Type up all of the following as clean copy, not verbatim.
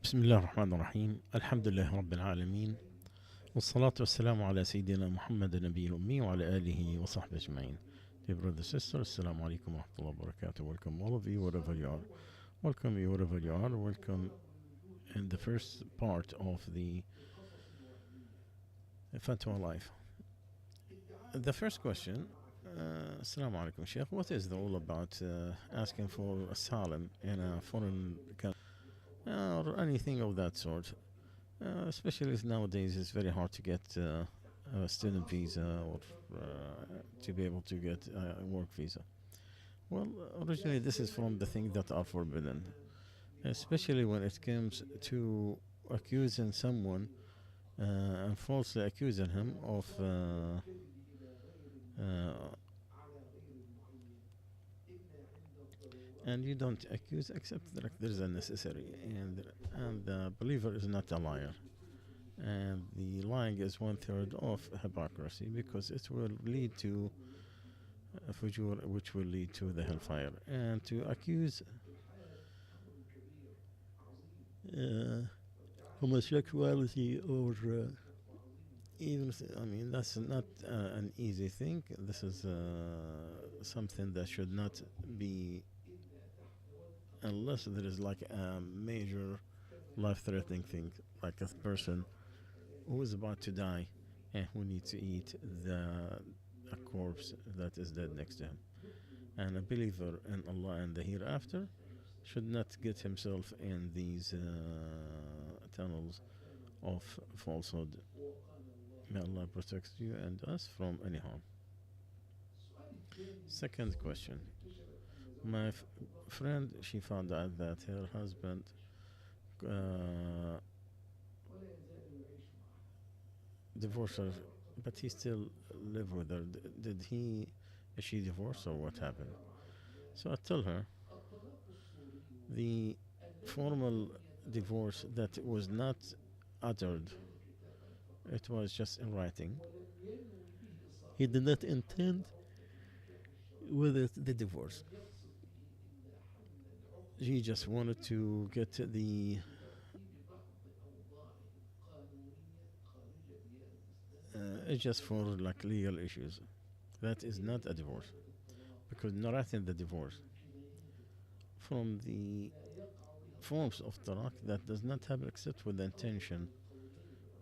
بسم الله الرحمن الرحيم الحمد لله رب العالمين والصلاة والسلام على سيدنا محمد النبي الأمي وعلى آله وصحبه أجمعين. Dear brothers and sisters, Assalamu alaikum wa rahmatullahi wa barakatuh. Welcome all of you wherever you are. Welcome you wherever you are. Welcome in the first part of the Fatawa life. The first question, Assalamu alaikum Sheikh, what is the all about asking for asylum in a foreign country or anything of that sort? Especially nowadays, it's very hard to get a student visa or to be able to get a work visa. Well, originally, this is from the things that are forbidden, especially when it comes to accusing someone and falsely accusing him of and you don't accuse except that there is a necessary, and the believer is not a liar, and the lying is one third of hypocrisy because it will lead to fujur, which will lead to the hellfire. And to accuse homosexuality or even I mean that's not an easy thing. This is something that should not be unless there is like a major life-threatening thing, like a person who is about to die and who needs to eat a corpse that is dead next to him. And a believer in Allah and the hereafter should not get himself in these tunnels of falsehood. May Allah protect you and us from any harm. Second question. My friend, she found out that her husband divorced her, but he still live with her. Is she divorced or what happened? So I tell her the formal divorce that was not uttered, it was just in writing. He did not intend with it the divorce. He just wanted to get the it's just for like legal issues. That is not a divorce because narrating the divorce from the forms of talaq that does not happen except with the intention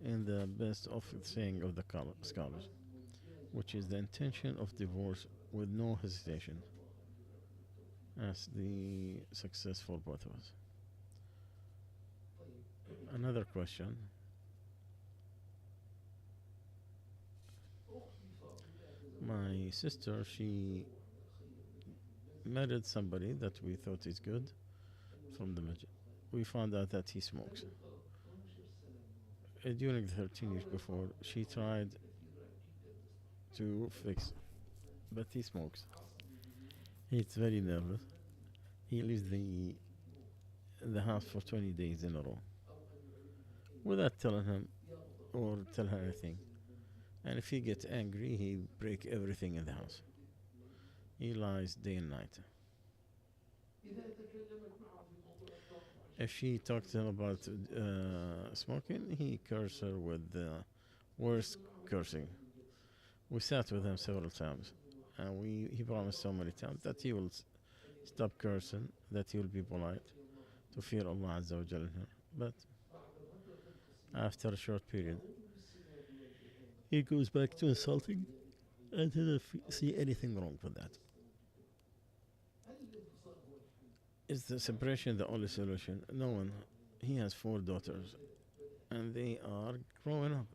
in the best of saying of the scholars, which is the intention of divorce with no hesitation as the success for both of us. Another question. My sister, she married somebody that we thought is good from the masjid. We found out that he smokes. During the 13 years before, she tried to fix, but he smokes. He's very nervous. He leaves the house for 20 days in a row without telling him or tell her anything. And if he gets angry, he break everything in the house. He lies day and night. If she talks to him about smoking, he curses her with the worst cursing. We sat with him several times, and he promised so many times that he will stop cursing, that he will be polite, to fear Allah Azza wa Jalla in her. But after a short period, he goes back to insulting and didn't see anything wrong with that. Is the separation the only solution? No one. He has 4 daughters and they are growing up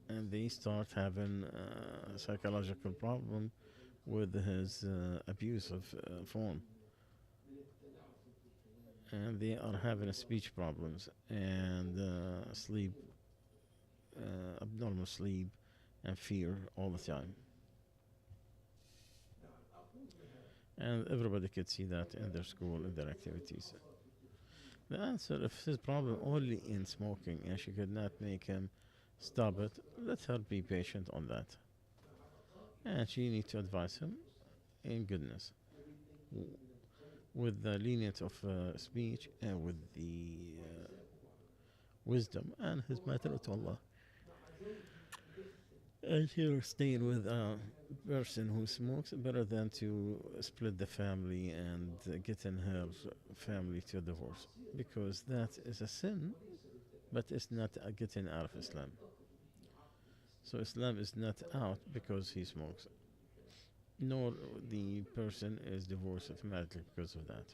and they start having a psychological problem with his abusive form, and they are having speech problems and sleep, abnormal sleep and fear all the time. And everybody could see that in their school, in their activities. The answer, if his problem only in smoking and she could not make him stop it, let her be patient on that. And she needs to advise him in goodness. with the lenient of speech and with the wisdom and his matter to Allah. And here, staying with a person who smokes better than to split the family and getting her family to divorce, because that is a sin, but it's not a getting out of Islam. So Islam is not out because he smokes, nor the person is divorced automatically because of that.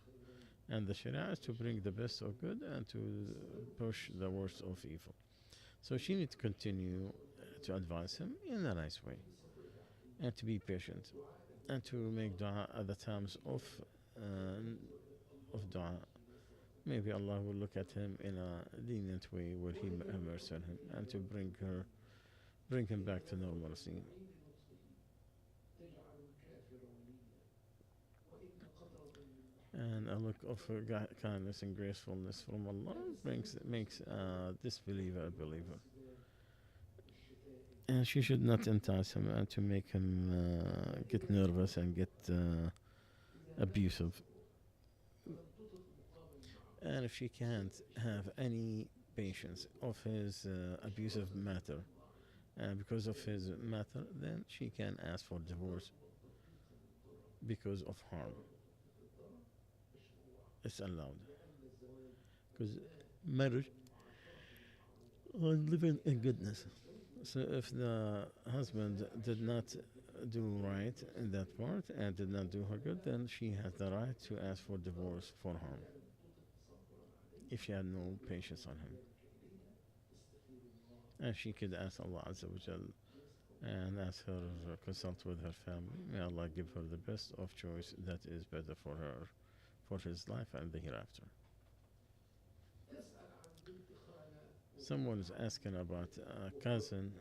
And the Sharia is to bring the best of good and to push the worst of evil. So she needs to continue to advise him in a nice way and to be patient and to make dua at the times of dua. Maybe Allah will look at him in a lenient way where He have mercy on him and to bring him back to normalcy. And a look of kindness and gracefulness from Allah makes this believer a believer. And she should not entice him and to make him get nervous and get abusive. And if she can't have any patience of his abusive matter, and because of his matter, then she can ask for divorce because of harm. It's allowed. Because marriage or living in goodness. So if the husband did not do right in that part and did not do her good, then she has the right to ask for divorce for harm if she had no patience on him. And she could ask Allah Azza wa Jal and ask her consult with her family. May Allah give her the best of choice that is better for her, for his life and the hereafter. Someone is asking about a cousin.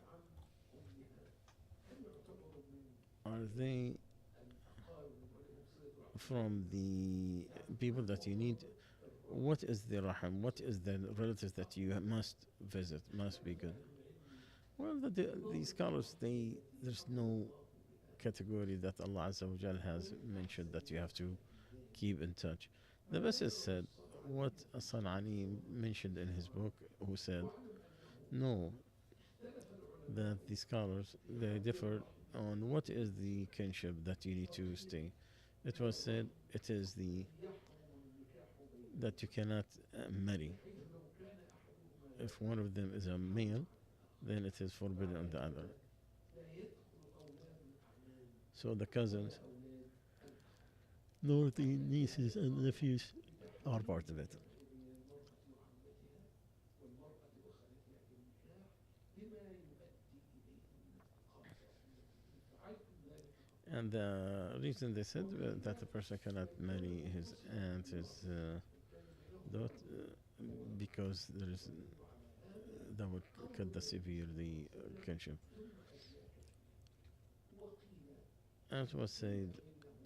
Are they from the people that you need? What is the raham? What is the relatives that you must visit? Must be good. Well, the scholars, there's no category that Allah Azza wa Jal has mentioned that you have to keep in touch. The best is said what As-San'ani mentioned in his book, who said, no, that the scholars, they differ on what is the kinship that you need to stay. It was said it is that you cannot marry. If one of them is a male, then it is forbidden on the other. So the cousins, nor the nieces and nephews are part of it. And the reason they said that the person cannot marry his aunt, his daughter, because that would cut the severe the kinship. As was said,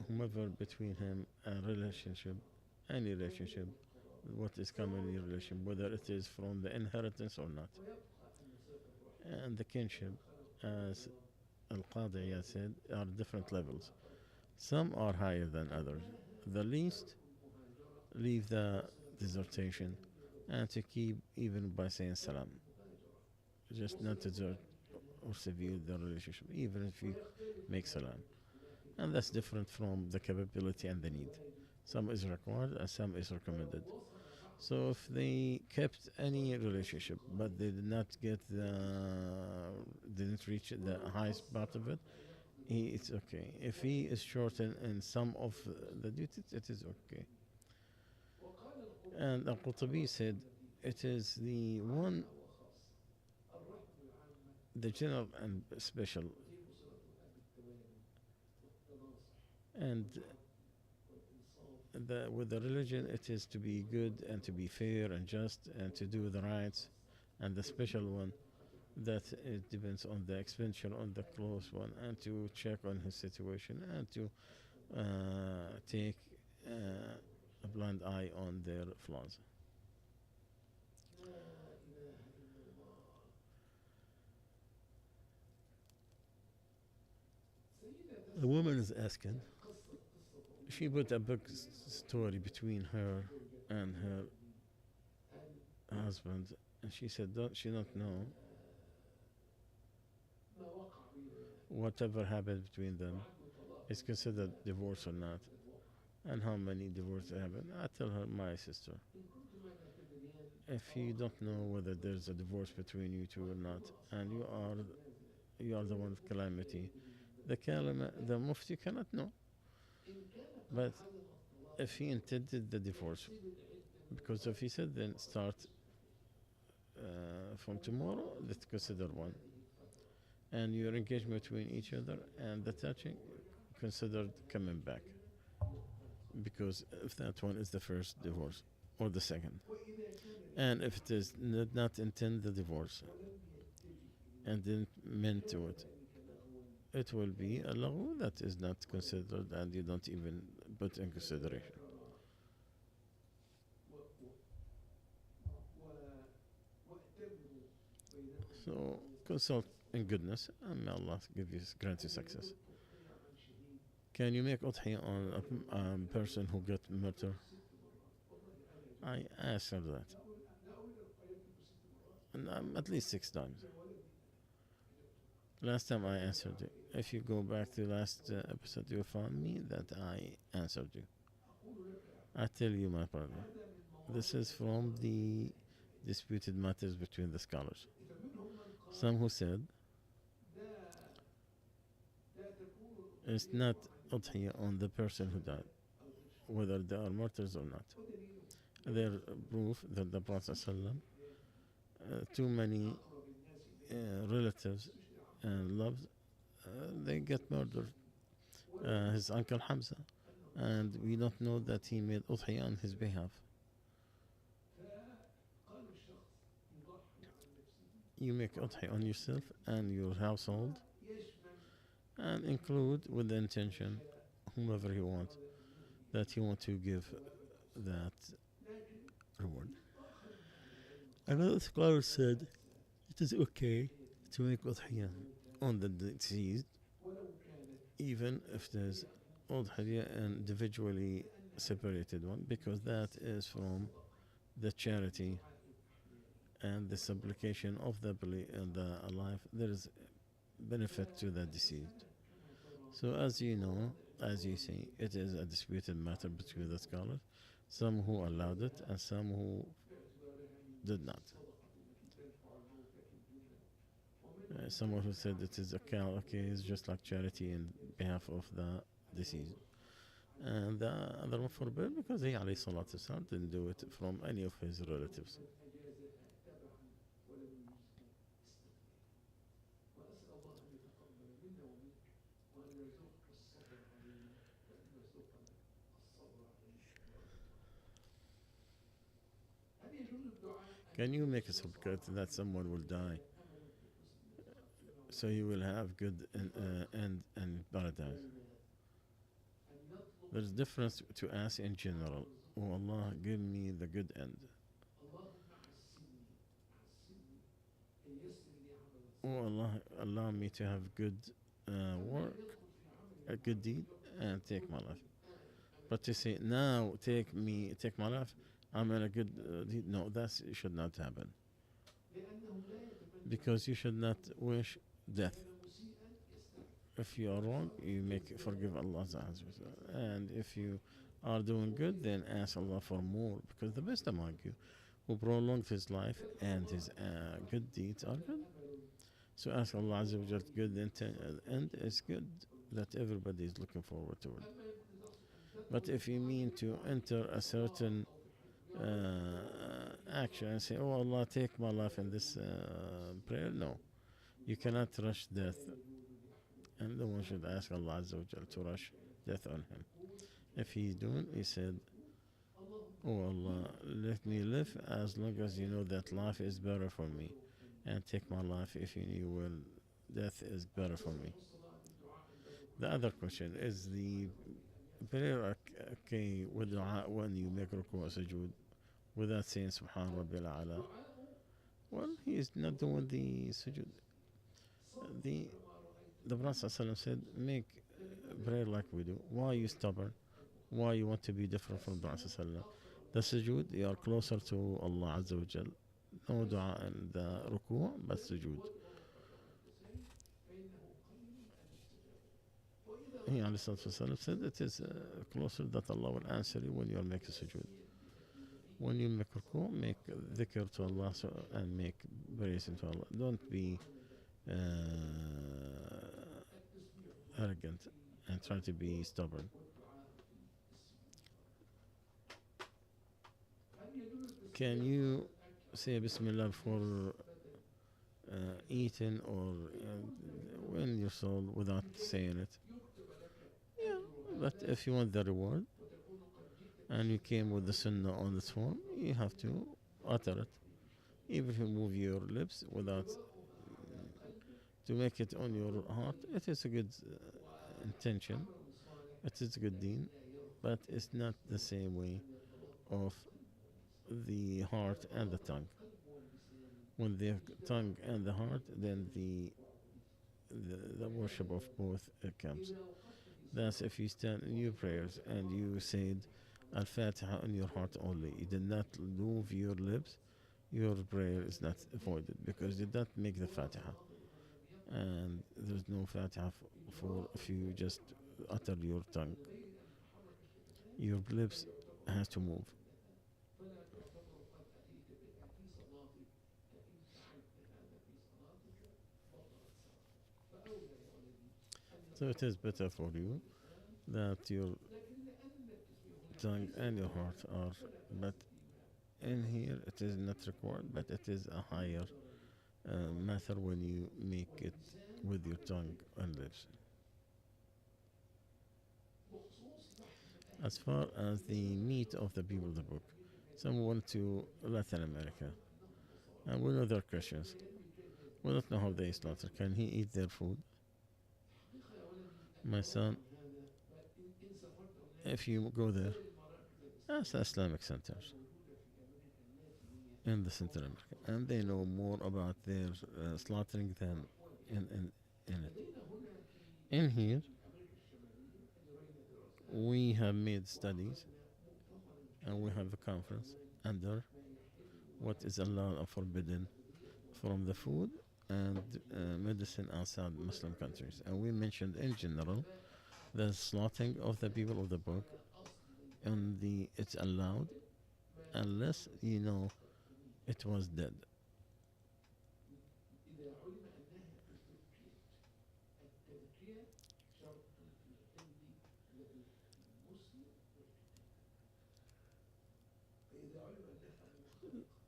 whomever between him a relationship, any relationship, what is commonly relationship, whether it is from the inheritance or not. And the kinship, as Al-Qadi said, are different levels. Some are higher than others. The least leave the dissertation and to keep even by saying salam. Just not to desert or sever the relationship, even if you make salam. And that's different from the capability and the need. Some is required and some is recommended. So if they kept any relationship but they didn't reach the highest part of it, it's okay. If he is short in some of the duties, it is okay. And Al-Qurtubi said it is the general and special. And with the religion, it is to be good and to be fair and just and to do the rights. And the special one, that it depends on the expenditure on the close one and to check on his situation and to take a blind eye on their flaws. A woman is asking, She put a big story between her and her husband, and she said don't she don't know whatever happened between them is considered divorce or not, and how many divorces happen. I tell her, my sister, if you don't know whether there's a divorce between you two or not, and you are the one with calamity, the mufti cannot know. But if he intended the divorce, because if he said then start from tomorrow, let's consider one, and your engagement between each other and the touching considered coming back, because if that one is the first divorce or the second, and if it is not intend the divorce and didn't meant to it, it will be a law that is not considered and you don't even put in consideration. So consult in goodness and may Allah give you grant you success. Can you make udhiyah on a person who got murdered? I asked her that, and at least 6 times. Last time I answered you. If you go back to last episode, you found me that I answered you. I tell you my problem. This is from the disputed matters between the scholars. Some who said it's not udhiyah on the person who died, whether they are martyrs or not. Their proof that the Prophet ﷺ, too many relatives and loved, they get murdered. His uncle Hamza, and we don't know that he made udhiyah on his behalf. You make udhiyah on yourself and your household, and include with the intention whomever you want, that you want to give that reward. Another scholar said it is okay to make udhiyah on the deceased, even if there's udhiyah an individually separated one, because that is from the charity and the supplication of the alive. There is benefit to the deceased. So as you know, as you see, it is a disputed matter between the scholars, some who allowed it and some who did not. Someone who said it is okay, it's just like charity in behalf of the deceased. And the other one forbid because he alayhi salatu wasalam didn't do it from any of his relatives. Can you make a supplicate that someone will die so you will have good end and paradise? There's difference to ask in general. Oh Allah, give me the good end. Oh Allah, allow me to have good work, a good deed, and take my life. But to say now, take my life, I'm in a good deed. No, that should not happen. Because you should not wish death. If you are wrong, you forgive Allah, and if you are doing good, then ask Allah for more, because the best among you who prolonged his life and his good deeds are good. So ask Allah Azza wa Jal good and it's good that everybody is looking forward to it. But if you mean to enter a certain action and say, oh Allah, take my life in this prayer, no. You cannot rush death. And no one should ask Allah Azza wa Jal to rush death on him. If he's doing, he said, oh Allah, let me live as long as you know that life is better for me. And take my life if you knew well death is better for me. The other question is the prayer okay with dua when you make ruku' or sujood without saying Subhan Rabbil A'la. Well, he is not doing the sujood. The Prophet ﷺ said, make prayer like we do. Why are you stubborn? Why you want to be different from the Prophet sallallahu alaihi wasallam? The sujood, you are closer to Allah Azza wa Jal. No dua in the ruku', but sujood. He alayhi salatu wasallam said it is closer that Allah will answer you when you are making sujood. When you make ruku', make dhikr to Allah and make praise to Allah. Don't be uh, arrogant and try to be stubborn. Can you say Bismillah for eating or win your soul without saying it? Yeah, but if you want the reward and you came with the sunnah on its form, you have to utter it. Even if you move your lips without to make it on your heart, it is a good intention. It is a good deen, but it's not the same way of the heart and the tongue. When the tongue and the heart, then the worship of both comes. That's if you stand in your prayers and you said Al-Fatiha in your heart only. You did not move your lips. Your prayer is not voided because you did not make the Fatiha. And there's no Fatiha for if you just utter your tongue. Your lips has to move. So it is better for you that your tongue and your heart are, but in here it is not required, but it is a higher matter when you make it with your tongue and lips. As far as the meat of the people of the book, some went to Latin America, and we know they're Christians. We don't know how they slaughter. Can he eat their food? My son, if you go there, ask Islamic centers in the Central America, and they know more about their slaughtering than in it. In here, we have made studies, and we have a conference under what is allowed and forbidden from the food and medicine outside Muslim countries. And we mentioned in general the slaughtering of the people of the book, and it's allowed unless you know it was dead.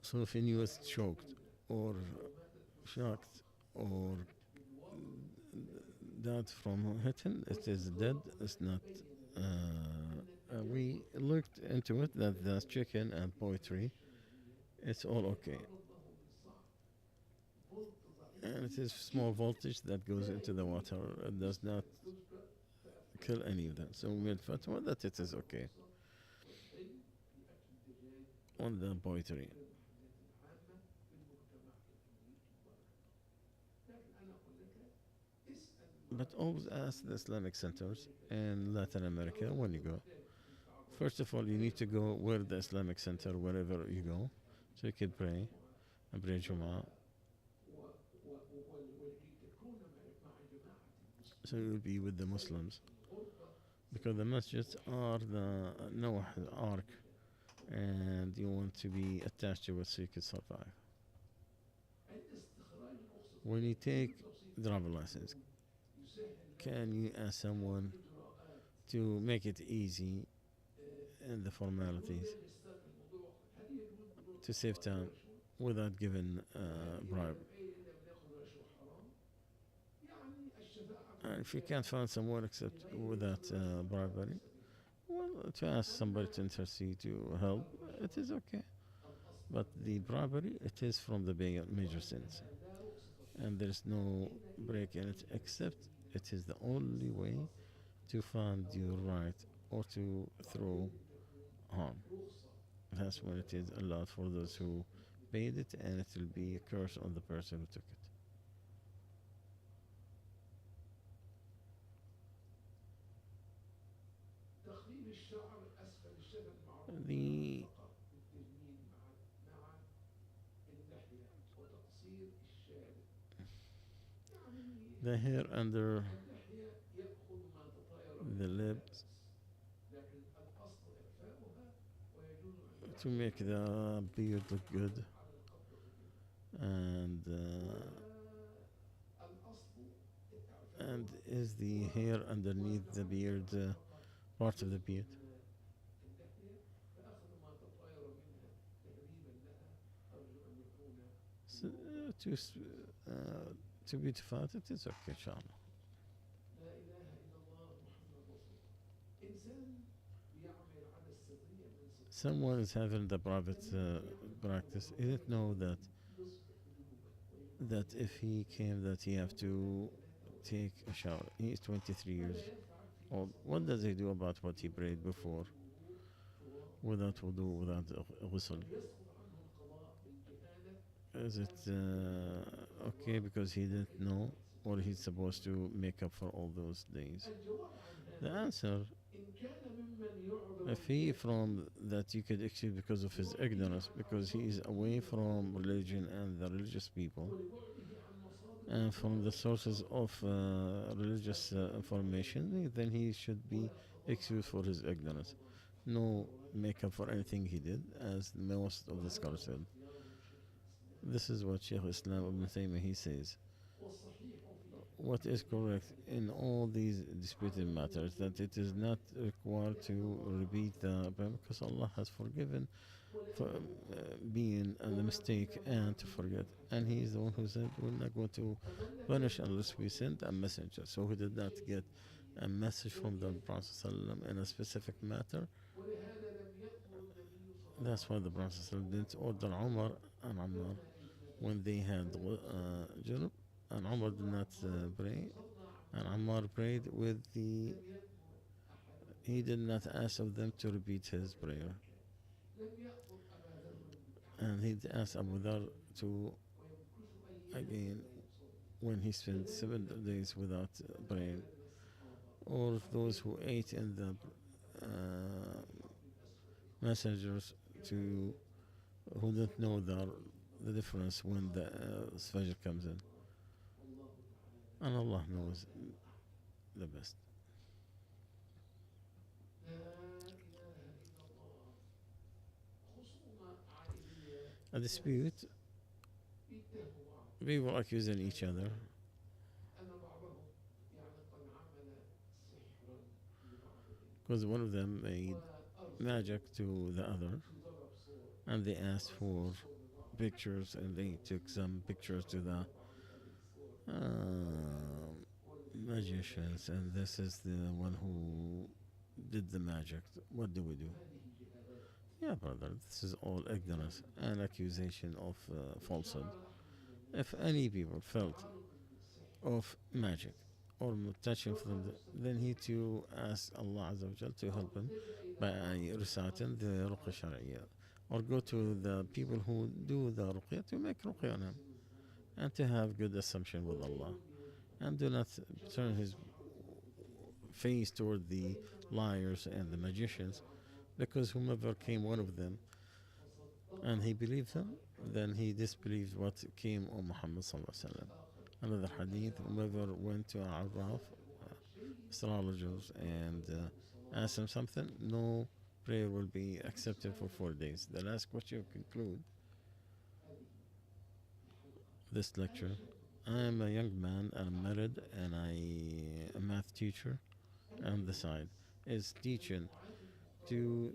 So if he was choked or shocked or died from hitting, it is dead. It's not. We looked into it that the chicken and poultry, it's all okay. And it is small voltage that goes into the water. It does not kill any of them. So we made fatwa that it is okay on the poultry. But always ask the Islamic centers in Latin America when you go. First of all, you need to go where the Islamic center, wherever you go, so you can pray and pray Jum'ah. So you'll be with the Muslims because the masjids are the Noah ark, and you want to be attached to it so you can survive. When you take driver license, can you ask someone to make it easy in the formalities to save time without giving bribe? And if you can't find someone except without bribery, well, to ask somebody to intercede to help, it is okay. But the bribery, it is from the major sins, and there's no break in it except it is the only way to find your right or to throw harm. That's when it is allowed for those who paid it, and it will be a curse on the person who took it. The hair under the lips to make the beard look good, and is the hair underneath the beard part of the beard? So, to beautify it, it is okay, inshallah. Someone is having the private practice. He didn't know that if he came, that he have to take a shower. He is 23 years old. What does he do about what he prayed before, without wudu, without ghusl? Is it okay because he didn't know, or he's supposed to make up for all those days? The answer, if he from that, you could excuse because of his ignorance, because he is away from religion and the religious people, and from the sources of religious information, then he should be excused for his ignorance. No makeup for anything he did, as most of the scholars said. This is what Shaykh Islam Ibn Taymiyyah he says. What is correct in all these disputed matters, that it is not required to repeat the prayer, because Allah has forgiven for being the mistake and to forget, and He is the one who said we're not going to punish unless we send a messenger. So he did not get a message from the Prophet ﷺ in a specific matter. That's why the Prophet ﷺ didn't order Umar and Ammar when they had junub, and Umar did not pray, and Ammar prayed with the. He did not ask of them to repeat his prayer, and he asked Abu Dhar to again when he spent 7 days without praying, or those who ate in the messengers to who don't know the difference when the Fajr comes in, and Allah knows the best. A dispute, people accusing each other, because one of them made magic to the other, and they asked for pictures, and they took some pictures to the magicians, and this is the one who did the magic. What do we do? Yeah, brother, this is all ignorance and accusation of falsehood. If any people felt of magic or touching from then he to ask Allah Azza wa Jal to help him by reciting the ruqya shar'iyya, or go to the people who do the ruqya to make ruqya on him, and to have good assumption with Allah, and do not turn his face toward the liars and the magicians, because whomever came one of them and he believed them, then he disbelieved what came on Muhammad sallallahu alaihi wasallam. Another hadith: whoever went to Arraf, astrologers, and asked them something, no prayer will be accepted for 4 days. The last question will conclude this lecture. I am a young man and I'm married, and a math teacher on the side is teaching to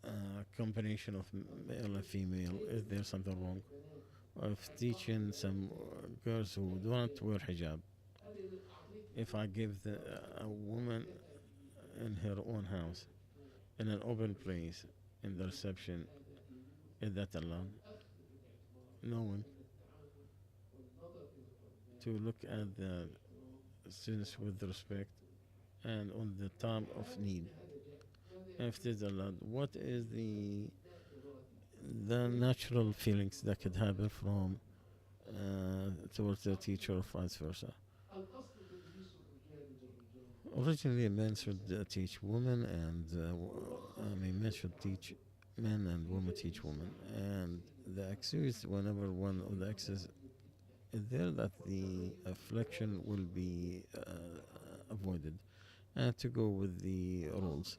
a combination of male and female. Is there something wrong? Of teaching some girls who do not wear hijab, if I give a woman in her own house, in an open place, in the reception, is that allowed? Knowing to look at the students with respect and on the time of need. If it is allowed, what is the natural feelings that could happen from towards the teacher or vice versa? Originally, men should teach women, and men should teach men, and women teach women. And the excuse, whenever one of the exes there that the affliction will be avoided, and to go with the rules.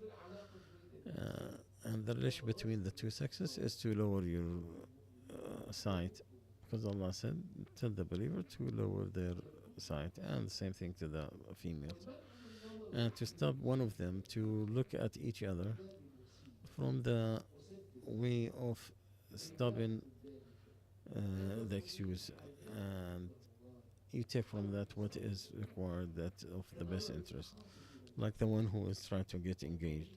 And the relation between the two sexes is to lower your sight, because Allah said, tell the believer to lower their sight, and the same thing to the females, and to stop one of them to look at each other from the way of stopping the excuse, and you take from that what is required, that of the best interest, like the one who is trying to get engaged,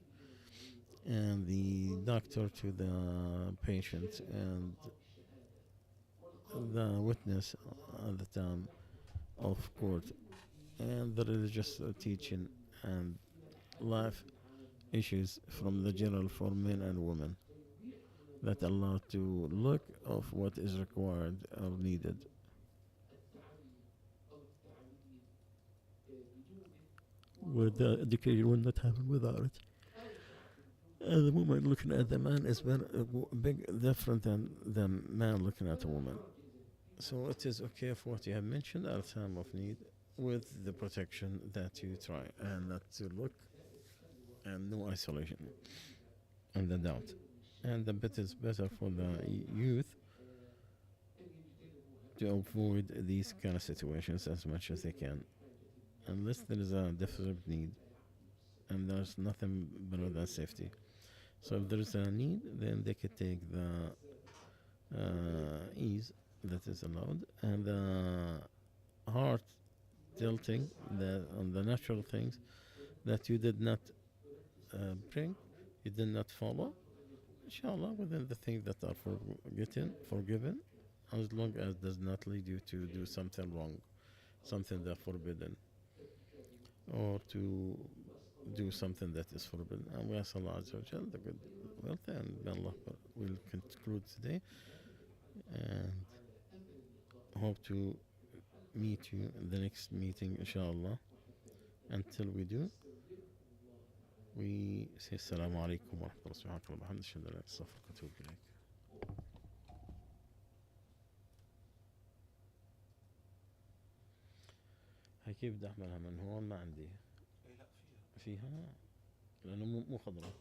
and the doctor to the patient, and the witness at the time of court, and the religious teaching, and life issues from the general for men and women, that allow to look of what is required or needed. With the education will not happen without it. And the woman looking at the man is very big different than the man looking at a woman. So it is okay for what you have mentioned at a time of need, with the protection that you try, and not to look, and no isolation and the doubt. And the bit is better for the youth to avoid these kind of situations as much as they can, unless there is a definite need, and there's nothing better than safety. So if there is a need, then they could take the ease that is allowed, and the heart tilting on the natural things that you did not bring, you did not follow, inshallah, within the things that are forgiven, as long as does not lead you to do something wrong, something that forbidden, or to do something that is forbidden. And we ask Allah Azza wa Jal the good wealth, and Allah will conclude today, and hope to meet you in the next meeting, inshallah. Until we do, we say Assalamu alaikum wa rahmatullahi wa barakatuh. هاي كيف بدي احملها من هون؟ ما عندي. اي لا فيها. فيها؟ لانه مو خضراء.